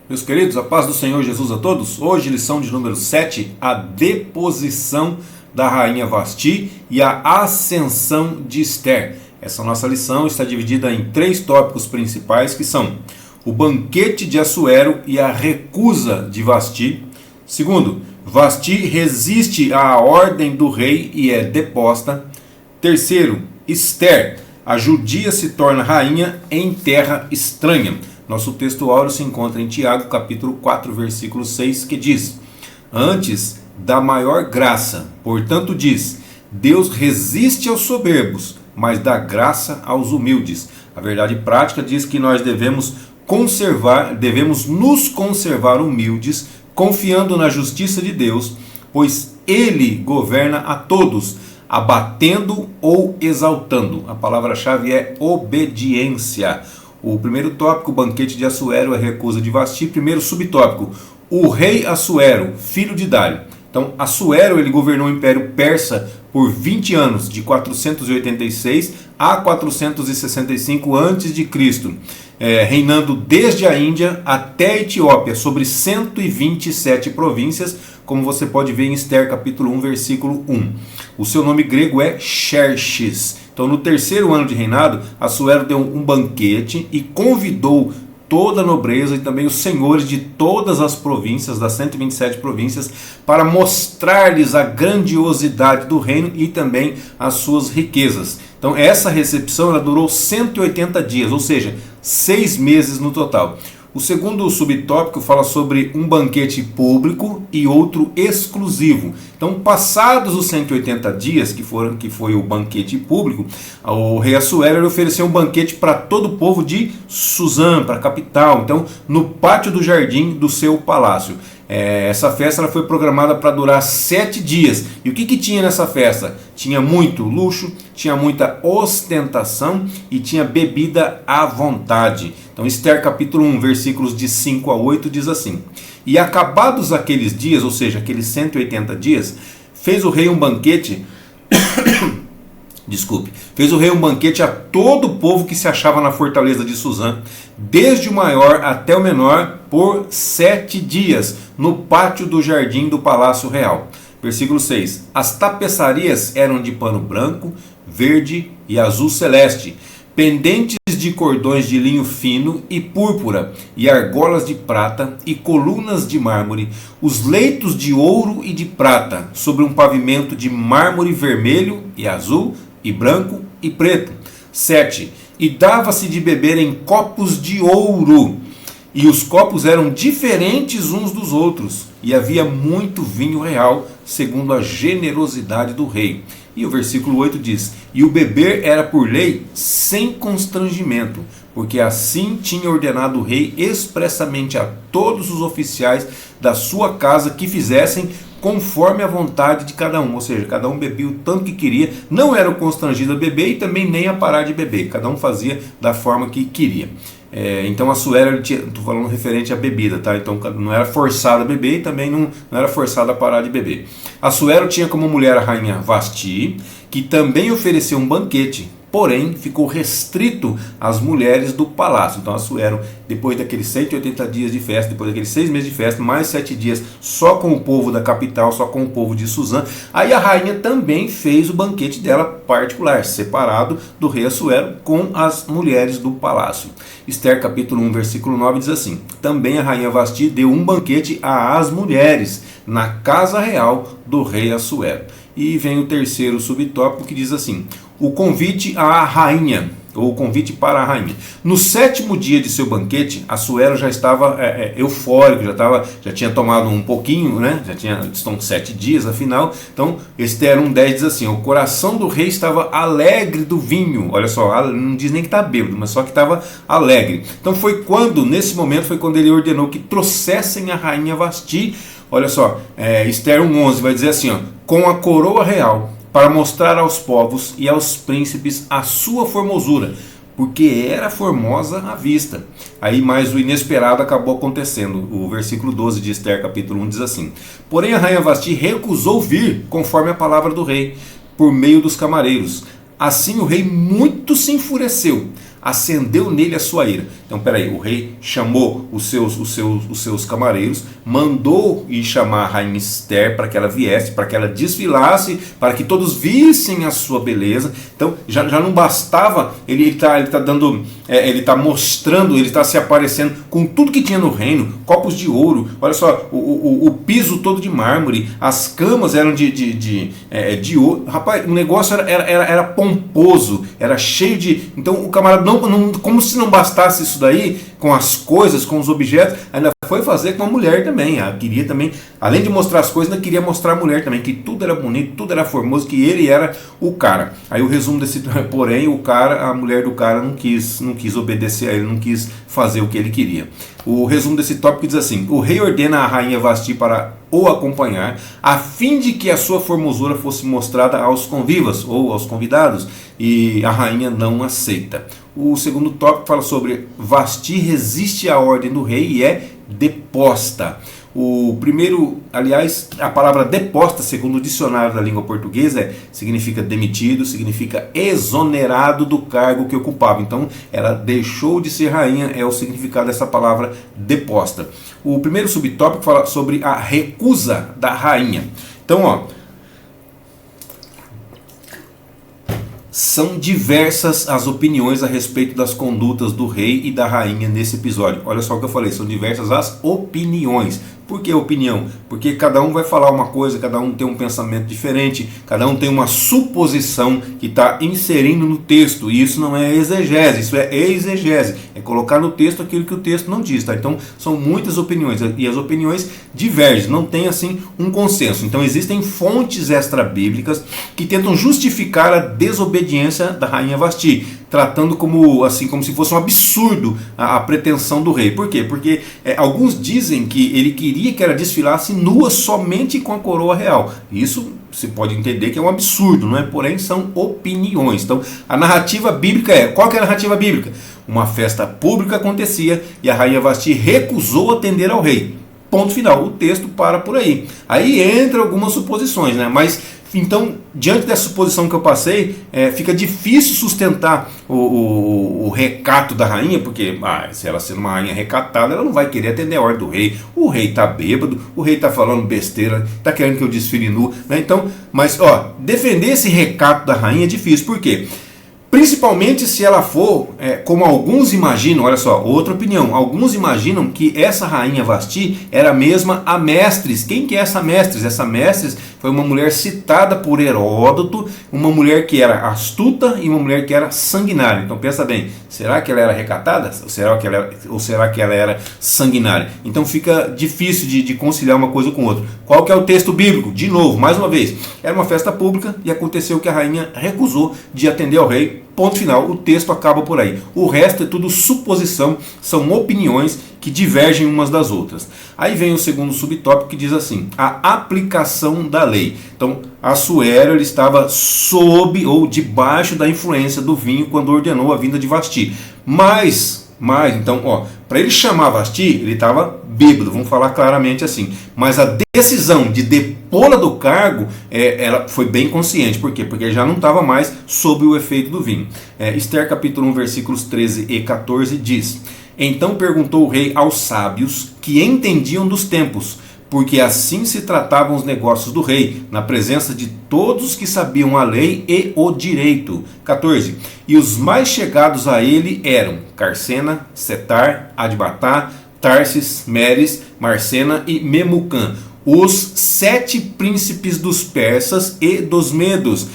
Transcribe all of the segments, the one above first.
Meus queridos, a paz do Senhor Jesus a todos. Hoje, lição de número 7, a deposição da rainha Vasti e a ascensão de Esther. Essa nossa lição está dividida em 3 tópicos principais, que são o banquete de Assuero e a recusa de Vasti. Segundo, Vasti resiste à ordem do rei e é deposta. Terceiro, Esther, a judia se torna rainha em terra estranha. Nosso texto áureo se encontra em Tiago, capítulo 4, versículo 6, que diz: antes da maior graça, portanto diz, Deus resiste aos soberbos, mas dá graça aos humildes. A verdade prática diz que nós devemos nos conservar humildes, confiando na justiça de Deus, pois Ele governa a todos, abatendo ou exaltando. A palavra-chave é obediência. O primeiro tópico, o banquete de Assuero, a recusa de Vasti. Primeiro subtópico, o rei Assuero, filho de Dário. Então, Assuero, ele governou o Império Persa por 20 anos, de 486 a 465 a.C., reinando desde a Índia até a Etiópia, sobre 127 províncias, como você pode ver em Esther, capítulo 1, versículo 1. O seu nome grego é Xerxes. Então, no terceiro ano de reinado, Assuero deu um banquete e convidou toda a nobreza e também os senhores de todas as províncias, das 127 províncias, para mostrar-lhes a grandiosidade do reino e também as suas riquezas. Então, essa recepção ela durou 180 dias, ou seja, 6 meses no total. O segundo subtópico fala sobre um banquete público e outro exclusivo. Então, passados os 180 dias, que foi o banquete público, o rei Assuero ofereceu um banquete para todo o povo de Suzã, para a capital, então, no pátio do jardim do seu palácio. Essa festa ela foi programada para durar 7 dias. E o que tinha nessa festa? Tinha muito luxo, tinha muita ostentação e tinha bebida à vontade. Então, Esther capítulo 1, versículos de 5 a 8 diz assim: e acabados aqueles dias, ou seja, aqueles 180 dias, fez o rei um banquete a todo o povo que se achava na fortaleza de Suzã, desde o maior até o menor, por 7 dias, no pátio do jardim do palácio real. Versículo 6. As tapeçarias eram de pano branco, verde e azul celeste, pendentes de cordões de linho fino e púrpura, e argolas de prata e colunas de mármore, os leitos de ouro e de prata, sobre um pavimento de mármore vermelho e azul e branco e preto. 7. E dava-se de beber em copos de ouro, e os copos eram diferentes uns dos outros, e havia muito vinho real, segundo a generosidade do rei. E o versículo 8 diz: e o beber era por lei sem constrangimento, porque assim tinha ordenado o rei expressamente a todos os oficiais da sua casa que fizessem conforme a vontade de cada um. Ou seja, cada um bebia o tanto que queria, não era constrangido a beber e também nem a parar de beber. Cada um fazia da forma que queria. Então Assuero, estou falando referente à bebida, tá? Então não era forçado a beber e também não era forçado a parar de beber. Assuero tinha como mulher a rainha Vasti, que também ofereceu um banquete, porém ficou restrito às mulheres do palácio. Então Assuero, depois daqueles 180 dias de festa, depois daqueles 6 meses de festa, mais 7 dias só com o povo da capital, só com o povo de Suzã, aí a rainha também fez o banquete dela particular, separado do rei Assuero, com as mulheres do palácio. Esther capítulo 1, versículo 9 diz assim: também a rainha Vasti deu um banquete às mulheres na casa real do rei Assuero. E vem o terceiro subtópico que diz assim: o convite à rainha, ou o convite para a rainha. No 7º dia de seu banquete, Assuero já estava eufórico, já tinha tomado um pouquinho, né? Estão 7 dias afinal. Então, Esther 1:10 diz assim: o coração do rei estava alegre do vinho. Olha só, não diz nem que está bêbado, mas só que estava alegre. Então nesse momento foi quando ele ordenou que trouxessem a rainha Vasti. Olha só, Esther 1:11 vai dizer assim, com a coroa real, para mostrar aos povos e aos príncipes a sua formosura, porque era formosa à vista. Aí mais o inesperado acabou acontecendo. O versículo 12 de Esther capítulo 1 diz assim: porém a rainha Vasti recusou vir, conforme a palavra do rei, por meio dos camareiros. Assim o rei muito se enfureceu, acendeu nele a sua ira. Então, peraí, o rei chamou os seus camareiros, mandou ir chamar a rainha Esther para que ela viesse, para que ela desfilasse, para que todos vissem a sua beleza. Então, já não bastava, ele está mostrando, ele está se aparecendo com tudo que tinha no reino, copos de ouro, olha só, o piso todo de mármore, as camas eram de ouro. Rapaz, o negócio era pomposo, era cheio de... Então o camarada, como se não bastasse isso daí, com as coisas, com os objetos, ainda foi fazer com a mulher também. Ela queria também, além de mostrar as coisas, ainda queria mostrar a mulher também, que tudo era bonito, tudo era formoso, que ele era o cara. Aí o resumo desse... Porém, a mulher do cara não quis obedecer a ele, não quis fazer o que ele queria. O resumo desse tópico diz assim: o rei ordena a rainha Vasti para o acompanhar, a fim de que a sua formosura fosse mostrada aos convivas ou aos convidados, e a rainha não aceita. O segundo tópico fala sobre Vasti resiste à ordem do rei e é deposta. O primeiro, aliás, a palavra deposta, segundo o dicionário da língua portuguesa, significa demitido, significa exonerado do cargo que ocupava. Então, ela deixou de ser rainha, é o significado dessa palavra deposta. O primeiro subtópico fala sobre a recusa da rainha. Então, são diversas as opiniões a respeito das condutas do rei e da rainha nesse episódio. Olha só o que eu falei, são diversas as opiniões. Por que opinião? Porque cada um vai falar uma coisa, cada um tem um pensamento diferente, cada um tem uma suposição que está inserindo no texto. E isso não é exegese, isso é exegese. É colocar no texto aquilo que o texto não diz. Tá? Então são muitas opiniões e as opiniões divergem, não tem assim um consenso. Então existem fontes extra-bíblicas que tentam justificar a desobediência da rainha Vasti, tratando como se fosse um absurdo a pretensão do rei. Por quê? Porque alguns dizem que ele queria que ela desfilasse nua somente com a coroa real. Isso você pode entender que é um absurdo, não é? Porém, são opiniões. Então, a narrativa bíblica qual que é a narrativa bíblica? Uma festa pública acontecia e a rainha Vasti recusou atender ao rei. Ponto final. O texto para por aí. Aí entra algumas suposições, né? Mas então, diante dessa suposição que eu passei, fica difícil sustentar o recato da rainha, porque se ela sendo uma rainha recatada, ela não vai querer atender a ordem do rei. O rei está bêbado, o rei está falando besteira, está querendo que eu desfile nu, né? Então, mas defender esse recato da rainha é difícil. Por quê? Principalmente se ela for, como alguns imaginam, olha só, outra opinião, alguns imaginam que essa rainha Vasti era mesma a Mestres. Quem que é essa Mestres? Essa Mestres foi uma mulher citada por Heródoto, uma mulher que era astuta e uma mulher que era sanguinária. Então pensa bem, será que ela era recatada? Ou será que ela era sanguinária? Então fica difícil de conciliar uma coisa com outra. Qual que é o texto bíblico? De novo, mais uma vez, era uma festa pública e aconteceu que a rainha recusou de atender ao rei. Ponto final, o texto acaba por aí. O resto é tudo suposição, são opiniões que divergem umas das outras. Aí vem o segundo subtópico que diz assim: a aplicação da lei. Então, Assuero ele estava sob ou debaixo da influência do vinho quando ordenou a vinda de Vasti. Mas então, para ele chamar Vasti, ele estava bêbado, vamos falar claramente assim. Mas a decisão de depô-la do cargo, ela foi bem consciente. Por quê? Porque ele já não estava mais sob o efeito do vinho. Esther capítulo 1, versículos 13 e 14 diz: então perguntou o rei aos sábios que entendiam dos tempos, porque assim se tratavam os negócios do rei, na presença de todos que sabiam a lei e o direito. 14. E os mais chegados a ele eram Carsena, Setar, Adbatá, Tarsis, Meres, Marcena e Memucã, os 7 príncipes dos persas e dos medos,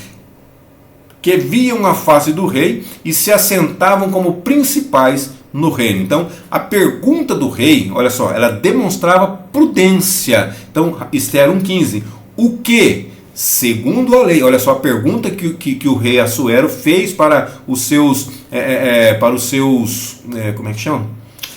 que viam a face do rei e se assentavam como principais no reino. Então, a pergunta do rei, olha só, ela demonstrava prudência. Então, Esther 1,15. O que, segundo a lei, olha só a pergunta que o rei Assuero fez para os seus, como é que chama?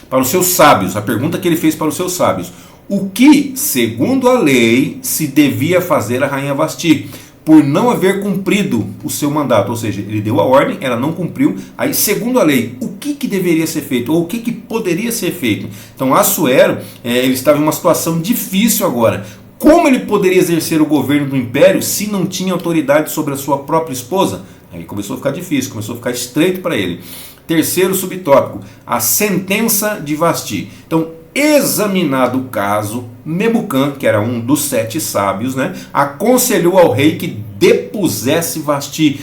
Para os seus sábios. A pergunta que ele fez para os seus sábios: o que, segundo a lei, se devia fazer a rainha Vasti, por não haver cumprido o seu mandato? Ou seja, ele deu a ordem, ela não cumpriu. Aí, segundo a lei, o que deveria ser feito? Ou o que poderia ser feito? Então, Assuero, ele estava em uma situação difícil agora. Como ele poderia exercer o governo do império se não tinha autoridade sobre a sua própria esposa? Aí começou a ficar difícil, começou a ficar estreito para ele. Terceiro subtópico, a sentença de Vasti. Então, examinado o caso, Memucã, que era um dos 7 sábios, né, aconselhou ao rei que depusesse Vasti.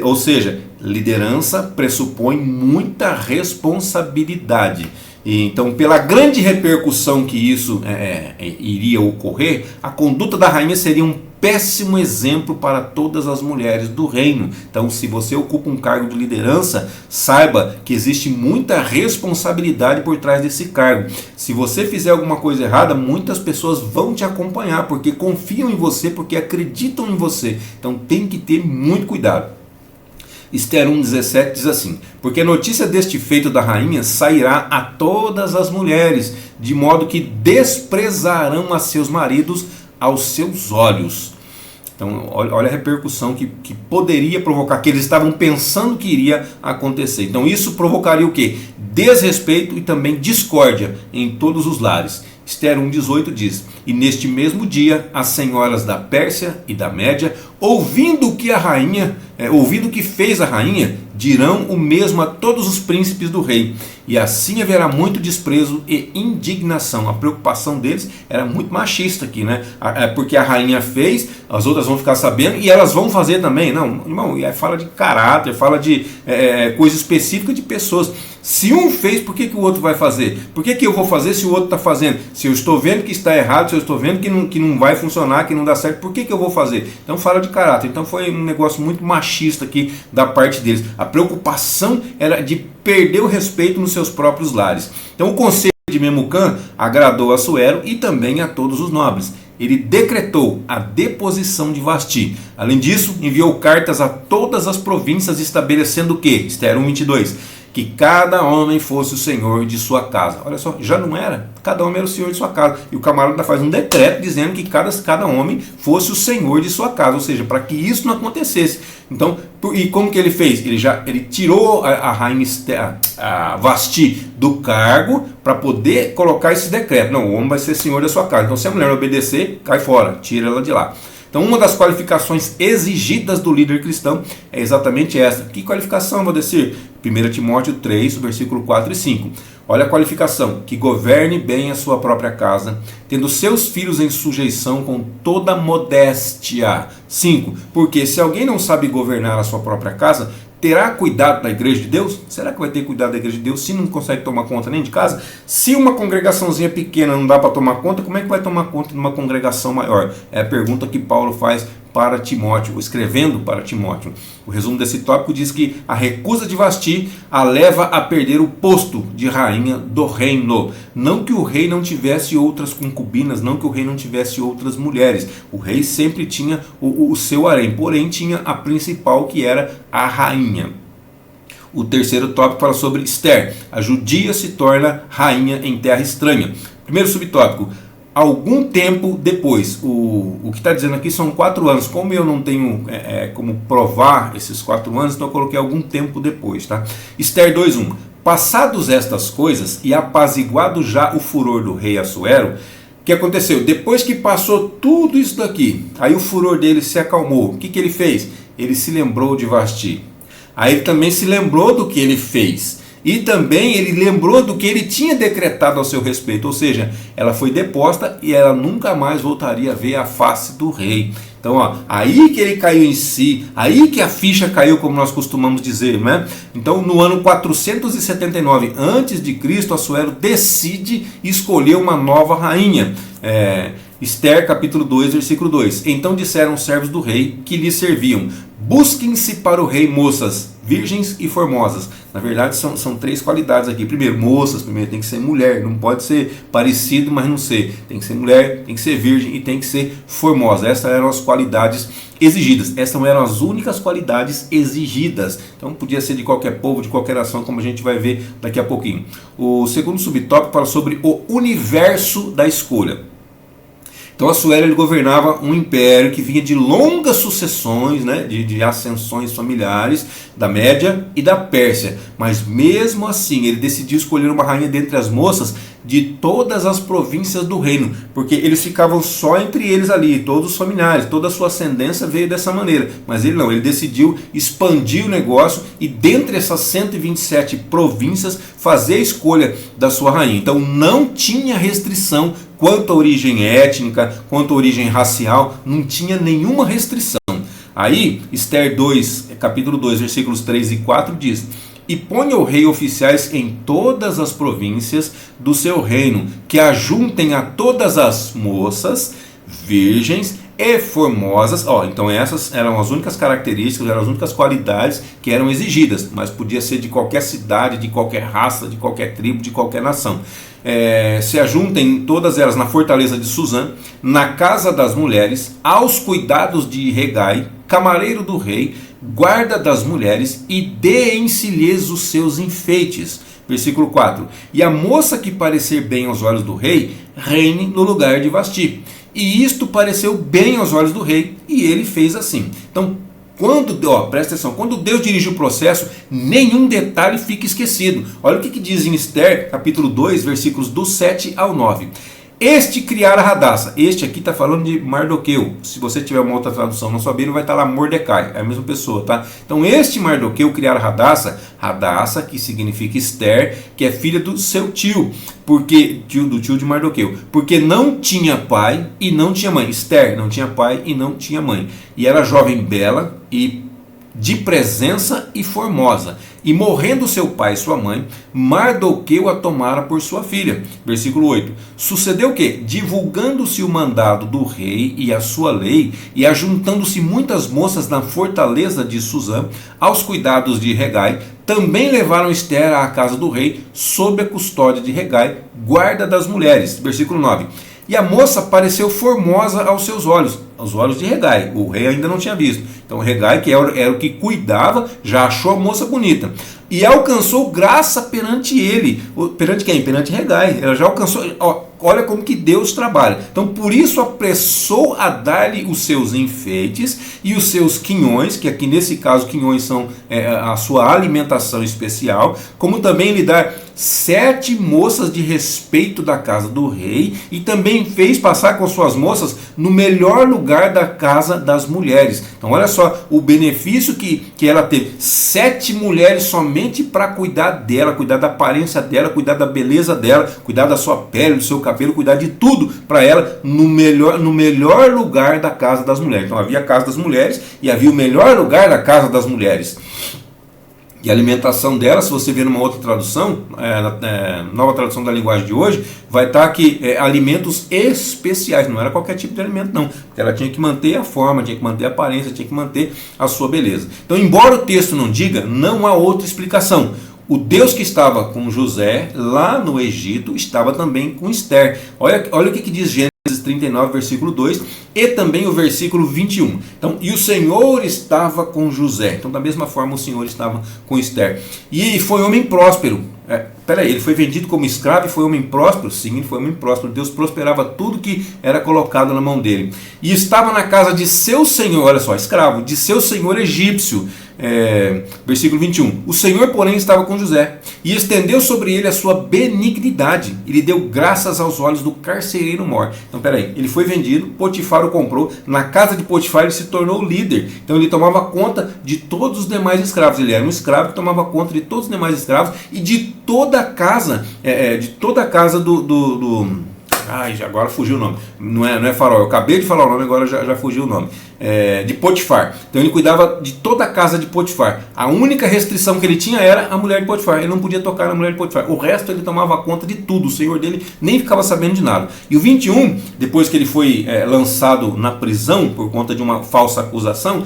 Ou seja, liderança pressupõe muita responsabilidade. E, então, pela grande repercussão que isso iria ocorrer, a conduta da rainha seria um péssimo exemplo para todas as mulheres do reino. Então, se você ocupa um cargo de liderança, saiba que existe muita responsabilidade por trás desse cargo. Se você fizer alguma coisa errada, muitas pessoas vão te acompanhar, porque confiam em você, porque acreditam em você. Então, tem que ter muito cuidado. Esther 1,17 diz assim: porque a notícia deste feito da rainha sairá a todas as mulheres, de modo que desprezarão a seus maridos aos seus olhos. Então, olha a repercussão que poderia provocar, que eles estavam pensando que iria acontecer. Então, isso provocaria o quê? Desrespeito e também discórdia em todos os lares. Esther 1,18 diz: e neste mesmo dia as senhoras da Pérsia e da Média, ouvindo o que fez a rainha, dirão o mesmo a todos os príncipes do rei, e assim haverá muito desprezo e indignação. A preocupação deles era muito machista aqui, né? Porque a rainha fez, as outras vão ficar sabendo e elas vão fazer também. Não, irmão, fala de caráter, fala de coisa específica de pessoas. Se um fez, por que o outro vai fazer? Por que eu vou fazer se o outro está fazendo? Se eu estou vendo que está errado, se eu estou vendo que não vai funcionar, que não dá certo, por que eu vou fazer? Então fala de caráter. Então foi um negócio muito machista aqui da parte deles. A preocupação era de perder o respeito nos seus próprios lares. Então o conselho de Memucã agradou a Assuero e também a todos os nobres. Ele decretou a deposição de Vasti. Além disso, enviou cartas a todas as províncias estabelecendo o quê? Esther 1,22. Que cada homem fosse o senhor de sua casa. Olha só, já não era? Cada homem era o senhor de sua casa. E o camarada faz um decreto dizendo que cada homem fosse o senhor de sua casa. Ou seja, para que isso não acontecesse. Então, e como que ele fez? Ele tirou a rainha a Vasti do cargo para poder colocar esse decreto. Não, o homem vai ser senhor da sua casa. Então, se a mulher obedecer, cai fora, tira ela de lá. Então, uma das qualificações exigidas do líder cristão é exatamente essa. Que qualificação, Valdecir? 1 Timóteo 3, versículo 4 e 5. Olha a qualificação: que governe bem a sua própria casa, tendo seus filhos em sujeição com toda modéstia. 5. Porque se alguém não sabe governar a sua própria casa, terá cuidado da igreja de Deus? Será que vai ter cuidado da igreja de Deus se não consegue tomar conta nem de casa? Se uma congregaçãozinha pequena não dá para tomar conta, como é que vai tomar conta de uma congregação maior? É a pergunta que Paulo faz para Timóteo, escrevendo para Timóteo. O resumo desse tópico diz que a recusa de Vasti a leva a perder o posto de rainha do reino. Não que o rei não tivesse outras concubinas, não que o rei não tivesse outras mulheres. O rei sempre tinha o seu harém, porém tinha a principal, que era a rainha. O terceiro tópico fala sobre Esther. A judia se torna rainha em terra estranha. Primeiro subtópico: algum tempo depois. O que está dizendo aqui são 4 anos. Como eu não tenho como provar esses 4 anos, então eu coloquei algum tempo depois. Tá? Esther 2:1. Passados estas coisas e apaziguado já o furor do rei Assuero, o que aconteceu? Depois que passou tudo isso daqui, aí o furor dele se acalmou. O que ele fez? Ele se lembrou de Vasti. Aí ele também se lembrou do que ele fez. E também ele lembrou do que ele tinha decretado ao seu respeito. Ou seja, ela foi deposta e ela nunca mais voltaria a ver a face do rei. Então, aí que ele caiu em si, aí que a ficha caiu, como nós costumamos dizer, né? Então, no ano 479 a.C., Assuero decide escolher uma nova rainha. Esther, capítulo 2, versículo 2. Então disseram os servos do rei que lhe serviam: busquem-se para o rei moças, virgens e formosas. Na verdade, são 3 qualidades aqui. Primeiro, moças. Primeiro, tem que ser mulher. Não pode ser parecido, mas não ser. Tem que ser mulher, tem que ser virgem e tem que ser formosa. Essas eram as qualidades exigidas. Essas eram as únicas qualidades exigidas. Então, podia ser de qualquer povo, de qualquer nação, como a gente vai ver daqui a pouquinho. O segundo subtópico fala sobre o universo da escolha. Então Assuero ele governava um império que vinha de longas sucessões, né, de ascensões familiares da Média e da Pérsia. Mas mesmo assim ele decidiu escolher uma rainha dentre as moças de todas as províncias do reino, porque eles ficavam só entre eles ali, todos os familiares, toda a sua ascendência veio dessa maneira. Mas ele não, ele decidiu expandir o negócio e dentre essas 127 províncias fazer a escolha da sua rainha. Então não tinha restrição quanto à origem étnica, quanto à origem racial, não tinha nenhuma restrição. Aí, Esther 2, capítulo 2, versículos 3 e 4 diz: e ponha o rei oficiais em todas as províncias do seu reino, que ajuntem a todas as moças, virgens e formosas. Então essas eram as únicas características, eram as únicas qualidades que eram exigidas, mas podia ser de qualquer cidade, de qualquer raça, de qualquer tribo, de qualquer nação. Se ajuntem todas elas na fortaleza de Suzã, na casa das mulheres, aos cuidados de Hegai, camareiro do rei, guarda das mulheres, e deem-se-lhes os seus enfeites. Versículo 4: e a moça que parecer bem aos olhos do rei, reine no lugar de Vasti. E isto pareceu bem aos olhos do rei, e ele fez assim. Então, presta atenção, quando Deus dirige o processo, nenhum detalhe fica esquecido. Olha o que diz em Esther, capítulo 2, versículos do 7 ao 9. Este criara Radassa. Este aqui está falando de Mardoqueu. Se você tiver uma outra tradução na sua Bíblia, vai estar lá Mordecai. É a mesma pessoa, tá? Então este Mardoqueu criara Radassa. Radassa, que significa Esther, que é filha do seu tio. Do tio de Mardoqueu. Porque não tinha pai e não tinha mãe. Esther não tinha pai e não tinha mãe. E era jovem bela e de presença e formosa. E morrendo seu pai e sua mãe, Mardoqueu a tomara por sua filha. Versículo 8. Sucedeu que, divulgando-se o mandado do rei e a sua lei, e ajuntando-se muitas moças na fortaleza de Suzã, aos cuidados de Hegai, também levaram Esther à casa do rei, sob a custódia de Hegai, guarda das mulheres. Versículo 9. E a moça pareceu formosa aos seus olhos, aos olhos de Hegai. O rei ainda não tinha visto. Então Hegai, que era o que cuidava, já achou a moça bonita. E alcançou graça perante ele. Perante quem? Perante Hegai. Ela já alcançou. Olha como que Deus trabalha. Então por isso apressou a dar-lhe os seus enfeites e os seus quinhões, que aqui nesse caso quinhões são a sua alimentação especial, como também lhe dar 7 moças de respeito da casa do rei, e também fez passar com suas moças no melhor lugar da casa das mulheres. Então olha só o benefício que ela teve. 7 mulheres somente para cuidar dela, cuidar da aparência dela, cuidar da beleza dela, cuidar da sua pele, do seu cabelo, cuidar de tudo para ela no melhor lugar da casa das mulheres. Então havia a casa das mulheres e havia o melhor lugar da casa das mulheres. E a alimentação dela, se você ver numa outra tradução, nova tradução da linguagem de hoje, vai estar aqui alimentos especiais, não era qualquer tipo de alimento não, porque ela tinha que manter a forma, tinha que manter a aparência, tinha que manter a sua beleza. Então, embora o texto não diga, não há outra explicação. O Deus que estava com José lá no Egito estava também com Esther. Olha o que diz Gênesis 39, versículo 2, e também o versículo 21. Então, e o Senhor estava com José. Então, da mesma forma, o Senhor estava com Esther. E foi homem próspero. Ele foi vendido como escravo e foi homem próspero? Sim, ele foi homem próspero. Deus prosperava tudo que era colocado na mão dele. E estava na casa de seu senhor, olha só, escravo, de seu senhor egípcio. Versículo 21. O Senhor, porém, estava com José e estendeu sobre ele a sua benignidade e lhe deu graças aos olhos do carcereiro mor. Então, ele foi vendido, Potifar o comprou, na casa de Potifar ele se tornou líder. Então ele tomava conta de todos os demais escravos. Ele era um escravo que tomava conta de todos os demais escravos e de toda a casa, agora fugiu o nome. Não é Faraó, eu acabei de falar o nome, agora já fugiu o nome. De Potifar. Então ele cuidava de toda a casa de Potifar. A única restrição que ele tinha era a mulher de Potifar. Ele não podia tocar na mulher de Potifar. O resto ele tomava conta de tudo. O senhor dele nem ficava sabendo de nada. E o 21, depois que ele foi lançado na prisão por conta de uma falsa acusação,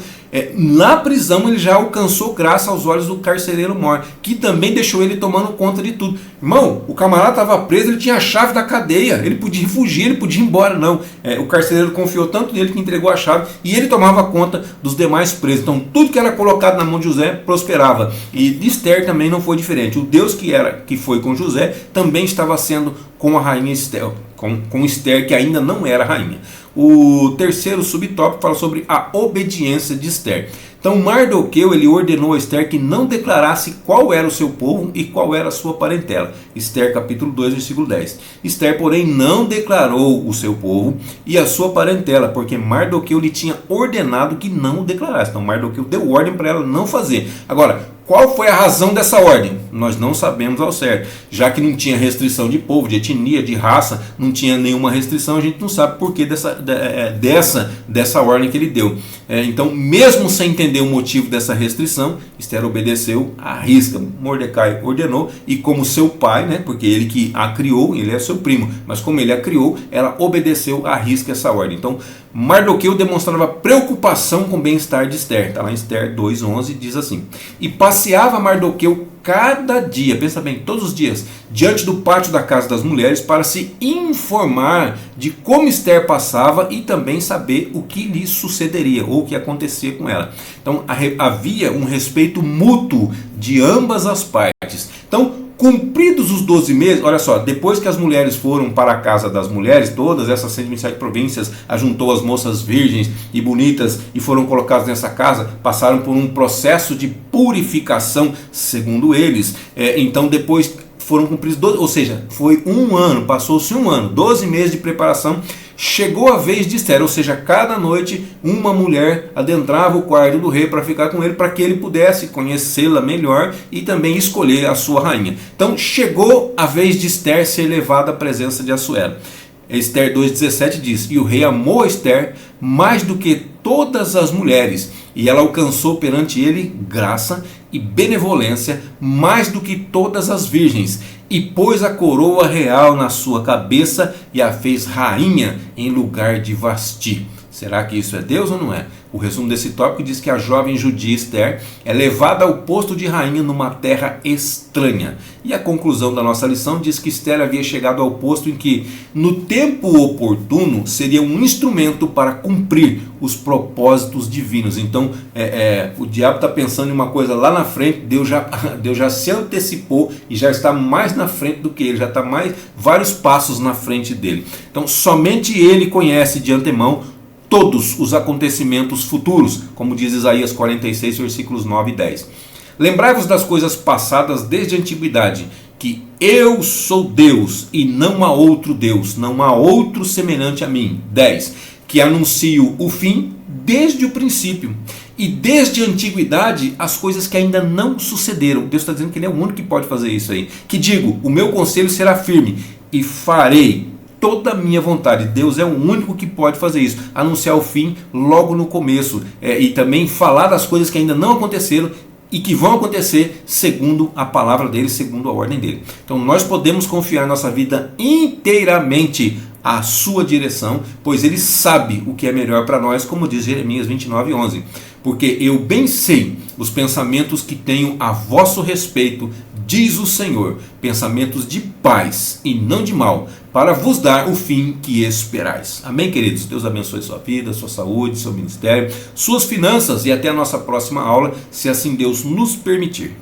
na prisão ele já alcançou graça aos olhos do carcereiro mor, que também deixou ele tomando conta de tudo. Irmão, o camarada estava preso, ele tinha a chave da cadeia, ele podia fugir, ele podia ir embora, não. O carcereiro confiou tanto nele que entregou a chave e ele tomava conta dos demais presos. Então tudo que era colocado na mão de José prosperava. E de Esther também não foi diferente. O Deus que foi com José também estava sendo com a rainha Esther, com Esther, que ainda não era rainha. O terceiro subtópico fala sobre a obediência de Ester. Então Mardoqueu ele ordenou a Ester que não declarasse qual era o seu povo e qual era a sua parentela. Ester capítulo 2, versículo 10. Ester, porém, não declarou o seu povo e a sua parentela, porque Mardoqueu lhe tinha ordenado que não o declarasse. Então Mardoqueu deu ordem para ela não fazer. Agora, qual foi a razão dessa ordem? Nós não sabemos ao certo. Já que não tinha restrição de povo, de etnia, de raça, não tinha nenhuma restrição, a gente não sabe por que dessa ordem que ele deu. Então, mesmo sem entender o motivo dessa restrição, Ester obedeceu à risca. Mordecai ordenou, e como seu pai, né, porque ele que a criou, ele é seu primo, mas como ele a criou, ela obedeceu à risca essa ordem. Então, Mardoqueu demonstrava preocupação com o bem-estar de Ester. Está lá em Ester 2,11, diz assim: e passeava Mardoqueu cada dia, pensa bem, todos os dias, diante do pátio da casa das mulheres, para se informar de como Ester passava e também saber o que lhe sucederia, ou o que acontecia com ela. Então havia um respeito mútuo de ambas as partes. Então, cumpridos os 12 meses, olha só, depois que as mulheres foram para a casa das mulheres, todas essas 127 províncias, ajuntou as moças virgens e bonitas e foram colocadas nessa casa, passaram por um processo de purificação, segundo eles. Então depois foram cumpridos 12, ou seja, foi um ano, passou-se um ano, 12 meses de preparação. Chegou a vez de Ester, ou seja, cada noite uma mulher adentrava o quarto do rei para ficar com ele, para que ele pudesse conhecê-la melhor e também escolher a sua rainha. Então chegou a vez de Ester ser levada à presença de Assuero. Ester 2,17 diz: e o rei amou Ester mais do que todas as mulheres, e ela alcançou perante ele graça e benevolência mais do que todas as virgens, e pôs a coroa real na sua cabeça e a fez rainha em lugar de Vasti. Será que isso é Deus ou não é? O resumo desse tópico diz que a jovem judia Ester é levada ao posto de rainha numa terra estranha. E a conclusão da nossa lição diz que Ester havia chegado ao posto em que, no tempo oportuno, seria um instrumento para cumprir os propósitos divinos. Então, o diabo está pensando em uma coisa lá na frente, Deus já se antecipou e já está mais na frente do que ele, já está vários passos na frente dele. Então, somente ele conhece de antemão todos os acontecimentos futuros, como diz Isaías 46, versículos 9 e 10. Lembrai-vos das coisas passadas desde a antiguidade, que eu sou Deus e não há outro Deus, não há outro semelhante a mim. 10. Que anuncio o fim desde o princípio, e desde a antiguidade as coisas que ainda não sucederam. Deus está dizendo que ele é o único que pode fazer isso aí. Que digo, o meu conselho será firme e farei toda a minha vontade. Deus é o único que pode fazer isso, anunciar o fim logo no começo, e também falar das coisas que ainda não aconteceram e que vão acontecer segundo a palavra dele, segundo a ordem dele. Então nós podemos confiar nossa vida inteiramente à sua direção, pois ele sabe o que é melhor para nós, como diz Jeremias 29:11. Porque eu bem sei os pensamentos que tenho a vosso respeito, diz o Senhor, pensamentos de paz e não de mal, para vos dar o fim que esperais. Amém, queridos? Deus abençoe sua vida, sua saúde, seu ministério, suas finanças, e até a nossa próxima aula, se assim Deus nos permitir.